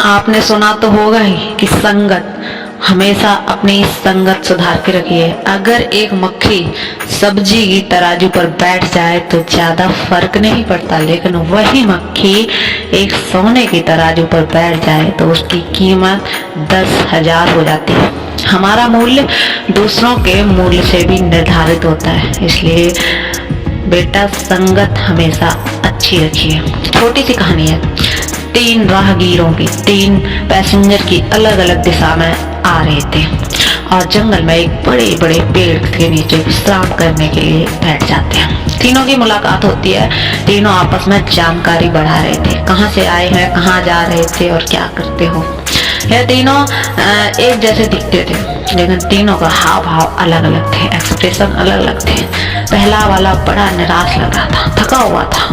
आपने सुना तो होगा ही कि संगत, हमेशा अपनी संगत सुधार के रखिए। अगर एक मक्खी सब्जी की तराजू पर बैठ जाए तो ज्यादा फर्क नहीं पड़ता, लेकिन वही मक्खी एक सोने की तराजू पर बैठ जाए तो उसकी कीमत 10,000 हो जाती है। हमारा मूल्य दूसरों के मूल्य से भी निर्धारित होता है, इसलिए बेटा संगत हमेशा अच्छी रखिए। छोटी सी कहानी है। 3 राहगीरों की, 3 पैसेंजर की अलग अलग दिशा में आ रहे थे और जंगल में एक बड़े बड़े पेड़ के नीचे विश्राम करने के लिए बैठ जाते हैं। तीनों की मुलाकात होती है। तीनों आपस में जानकारी बढ़ा रहे थे, कहाँ से आए हैं, कहाँ जा रहे थे और क्या करते हो। यह तीनों एक जैसे दिखते थे, लेकिन तीनों का हाव भाव अलग अलग थे, एक्सप्रेशन अलग अलग थे। पहला वाला बड़ा निराश लग रहा था, थका हुआ था।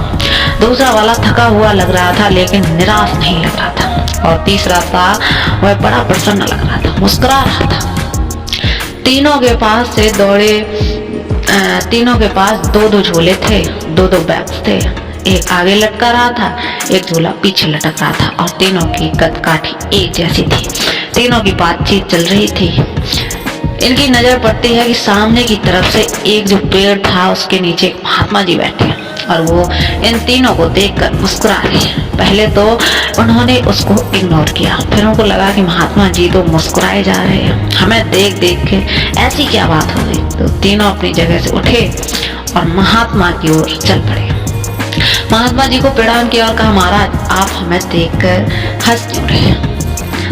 दूसरा वाला थका हुआ लग रहा था लेकिन निराश नहीं लग रहा था। और तीसरा था वह बड़ा प्रसन्न लग रहा था, मुस्कुरा रहा था। तीनों के पास से तीनों के पास 2-2 झोले थे, 2-2 बैग्स थे। एक आगे लटका रहा था, एक झोला पीछे लटक रहा था और तीनों की कदकाठी एक जैसी थी। तीनों की बातचीत चल रही थी। इनकी नजर पड़ती है कि सामने की तरफ से एक जो पेड़ था उसके नीचे एक महात्मा जी बैठे हैं और वो इन तीनों को देखकर मुस्कुरा रहे हैं। पहले तो उन्होंने उसको इग्नोर किया, फिर उनको लगा कि महात्मा जी तो मुस्कुराए जा रहे हैं, हमें देख देख के ऐसी क्या बात हो गई। तो तीनों अपनी जगह से उठे और महात्मा की ओर चल पड़े। महात्मा जी को प्रणाम किया और कहा, महाराज आप हमें देखकर हंस क्यों रहे हैं?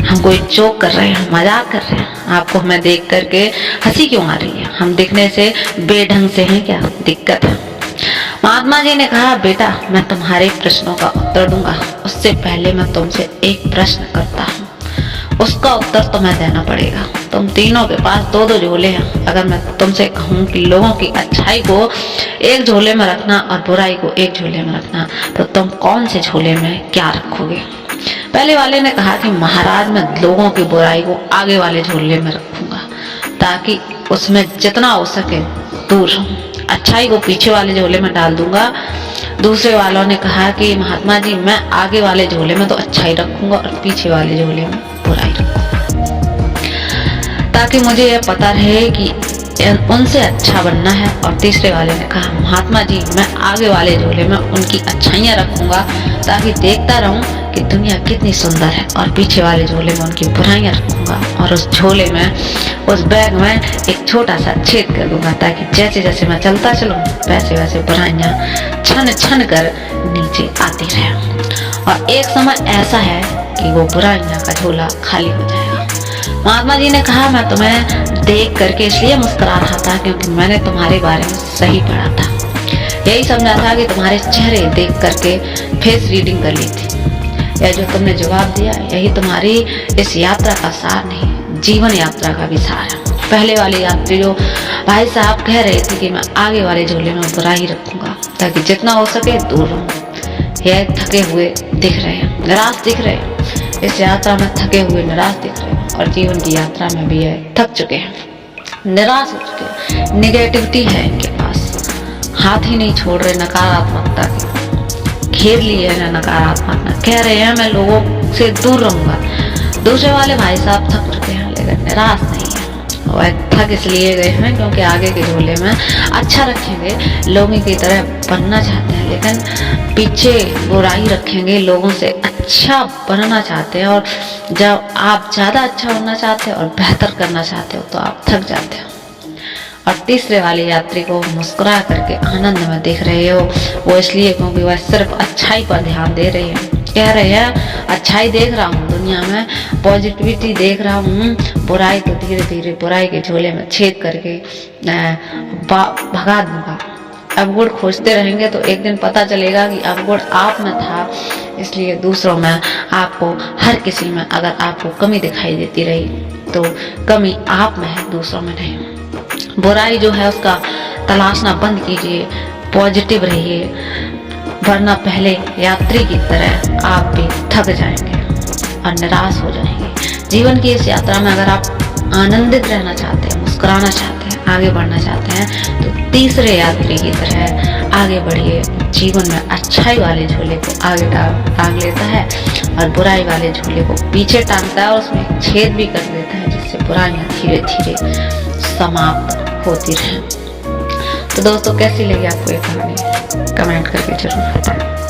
हम कोई जोक कर रहे हैं, मजाक कर रहे हैं, आपको हमें देख करके हंसी क्यों आ रही है? हम दिखने से बेढंग से हैं क्या? दिक्कत है? महात्मा जी ने कहा, बेटा मैं तुम्हारे प्रश्नों का उत्तर दूंगा, उससे पहले मैं तुमसे एक प्रश्न करता हूँ, उसका उत्तर तुम्हें देना पड़ेगा। तुम तीनों के पास 2-2 झोले हैं। अगर मैं तुमसे कहूँ कि लोगों की अच्छाई को एक झोले में रखना और बुराई को एक झोले में रखना, तो तुम कौन से झोले में क्या रखोगे? पहले वाले ने कहा कि महाराज मैं लोगों की बुराई को आगे वाले झोले में रखूंगा ताकि उसमें जितना हो सके दूर रहूं, अच्छाई को पीछे वाले झोले में डाल दूंगा। दूसरे वालों ने कहा कि महात्मा जी मैं आगे वाले झोले में तो अच्छाई रखूंगा और पीछे वाले झोले में बुराई रखूंगा, ताकि मुझे यह पता रहे कि उनसे अच्छा बनना है। और तीसरे वाले ने कहा, महात्मा जी मैं आगे वाले झोले में उनकी अच्छाइयाँ रखूंगा ताकि देखता रहूं कि दुनिया कितनी सुंदर है, और पीछे वाले झोले में उनकी बुराइयाँ रखूंगा और उस झोले में, उस बैग में एक छोटा सा छेद कर दूंगा ताकि जैसे जैसे मैं चलता चलूं वैसे वैसे बुराइयाँ छन छन कर नीचे आती रहे। और एक समय ऐसा है कि वो बुराइयाँ का झोला खाली हो जाएगा। महात्मा जी ने कहा, मैं तुम्हें देख करके इसलिए मुस्कुरा रहा था क्योंकि मैंने तुम्हारे बारे में सही पढ़ा था। यही समझा था कि तुम्हारे चेहरे देख करके फेस रीडिंग कर ली थी। यह जो तुमने जवाब दिया यही तुम्हारी इस यात्रा का सार नहीं, जीवन यात्रा का भी सार है। पहले वाले यात्री जो भाई साहब कह रहे थे कि मैं आगे वाले झोले में बुराई रखूंगा ताकि जितना हो सके दूर रहूं, यह थके हुए दिख रहे हैं, निराश दिख रहे हैं। इस यात्रा में थके हुए निराश दिख रहे हैं और जीवन की यात्रा में भी यह थक चुके हैं, निराश हो चुके हैं। निगेटिविटी है इनके पास, हाथ ही नहीं छोड़ रहे नकारात्मकता के, घेर लिए है नकारात्मकता। कह रहे हैं मैं लोगों से दूर रहूंगा। दूसरे वाले भाई साहब थक चुके हैं लेकिन निराश नहीं है। वह थक इसलिए गए हैं क्योंकि आगे के झोले में अच्छा रखेंगे, लोगों की तरह बनना चाहते हैं, लेकिन पीछे बुराई रखेंगे, लोगों से अच्छा बनना चाहते हैं। और जब आप ज़्यादा अच्छा बनना चाहते हो और बेहतर करना चाहते हो तो आप थक जाते हो। और तीसरे वाले यात्री को मुस्कुरा करके आनंद में देख रहे हो, वो इसलिए क्योंकि वह सिर्फ अच्छाई पर ध्यान दे रहे हैं। कह रहे हैं अच्छाई देख रहा हूँ दुनिया में, पॉजिटिविटी देख रहा हूँ, बुराई तो धीरे धीरे बुराई के झोले में छेद करके भगा दूंगा। अवगुण खोजते रहेंगे तो एक दिन पता चलेगा कि अवगुण आप में था, इसलिए दूसरों में आपको, हर किसी में अगर आपको कमी दिखाई देती रही तो कमी आप में है, दूसरों में नहीं। बुराई जो है उसका तलाशना बंद कीजिए, पॉजिटिव रहिए, वरना पहले यात्री की तरह आप भी थक जाएंगे और निराश हो जाएंगे। जीवन की इस यात्रा में अगर आप आनंदित रहना चाहते हैं, मुस्कुराना चाहते हैं, आगे बढ़ना चाहते हैं तो तीसरे यात्री की तरह आगे बढ़िए। जीवन में अच्छाई वाले झोले को आगे टांग लेता है और बुराई वाले झोले को पीछे टांगता है और उसमें छेद भी कर देता है, जिससे बुराइयां धीरे धीरे समाप्त होती रहें। तो दोस्तों कैसी लगी आपको ये कहानी, कमेंट करके जरूर बताएं।